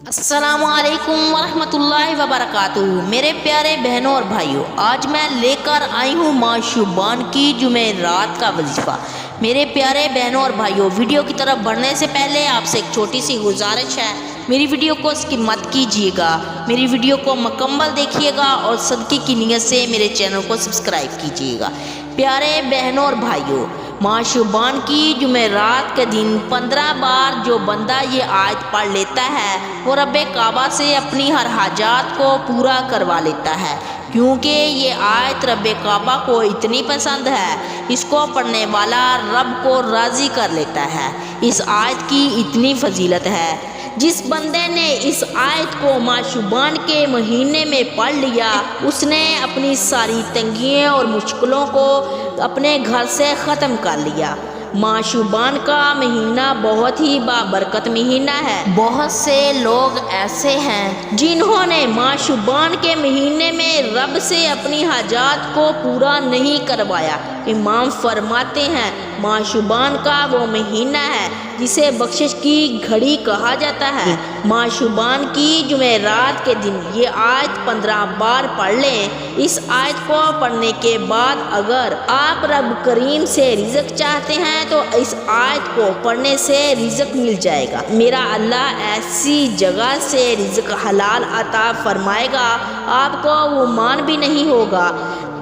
السلام علیکم ورحمۃ اللہ وبرکاتہ۔ میرے پیارے بہنوں اور بھائیوں، آج میں لے کر آئی ہوں ماہ شعبان کی جمعرات کا وظیفہ۔ میرے پیارے بہنوں اور بھائیوں، ویڈیو کی طرف بڑھنے سے پہلے آپ سے ایک چھوٹی سی گزارش ہے، میری ویڈیو کو اسکپ مت کیجیے گا، میری ویڈیو کو مکمل دیکھیے گا اور صدقے کی نیت سے میرے چینل کو سبسکرائب کیجیے گا۔ پیارے بہنوں اور بھائیوں، ماہ شعبان کی جمعرات کے دن 15 بار جو بندہ یہ آیت پڑھ لیتا ہے وہ رب کعبہ سے اپنی ہر حاجات کو پورا کروا لیتا ہے، کیونکہ یہ آیت رب کعبہ کو اتنی پسند ہے، اس کو پڑھنے والا رب کو راضی کر لیتا ہے۔ اس آیت کی اتنی فضیلت ہے، جس بندے نے اس آیت کو ماہ شعبان کے مہینے میں پڑھ لیا، اس نے اپنی ساری تنگیاں اور مشکلوں کو اپنے گھر سے ختم کر لیا۔ ماہ شعبان کا مہینہ بہت ہی بابرکت مہینہ ہے۔ بہت سے لوگ ایسے ہیں جنہوں نے ماہ شعبان کے مہینے میں رب سے اپنی حاجات کو پورا نہیں کروایا۔ امام فرماتے ہیں، ماہ شعبان کا وہ مہینہ ہے جسے بخشش کی گھڑی کہا جاتا ہے۔ ماہ شعبان کی جمعرات کے دن یہ آیت 15 بار پڑھ لیں۔ اس آیت کو پڑھنے کے بعد اگر آپ رب کریم سے رزق چاہتے ہیں تو اس آیت کو پڑھنے سے رزق مل جائے گا۔ میرا اللہ ایسی جگہ سے رزق حلال عطا فرمائے گا، آپ کو وہ مان بھی نہیں ہوگا۔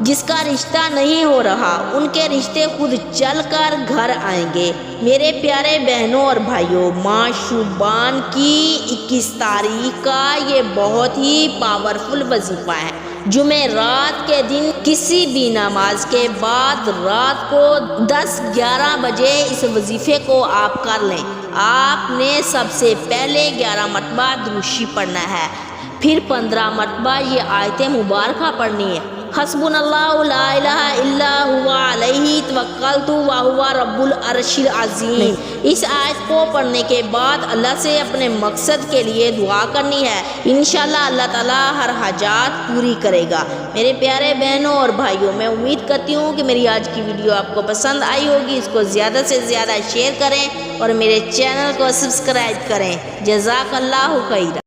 جس کا رشتہ نہیں ہو رہا، ان کے رشتے خود چل کر گھر آئیں گے۔ میرے پیارے بہنوں اور بھائیوں، ماہ شعبان کی 21 تاریخ کا یہ بہت ہی پاورفل وظیفہ ہے۔ جمعرات کے دن کسی بھی نماز کے بعد رات کو 10-11 بجے اس وظیفے کو آپ کر لیں۔ آپ نے سب سے پہلے 11 مرتبہ درود شریف پڑھنا ہے، پھر 15 مرتبہ یہ آیت مبارکہ پڑھنی ہے، حسبنا اللہ لا الہ الا هو علیہ توکلت وہو رب العرش العظیم۔ اس آیت کو پڑھنے کے بعد اللہ سے اپنے مقصد کے لیے دعا کرنی ہے، انشاءاللہ اللہ تعالیٰ ہر حاجات پوری کرے گا۔ میرے پیارے بہنوں اور بھائیوں، میں امید کرتی ہوں کہ میری آج کی ویڈیو آپ کو پسند آئی ہوگی۔ اس کو زیادہ سے زیادہ شیئر کریں اور میرے چینل کو سبسکرائب کریں۔ جزاک اللہ خیر۔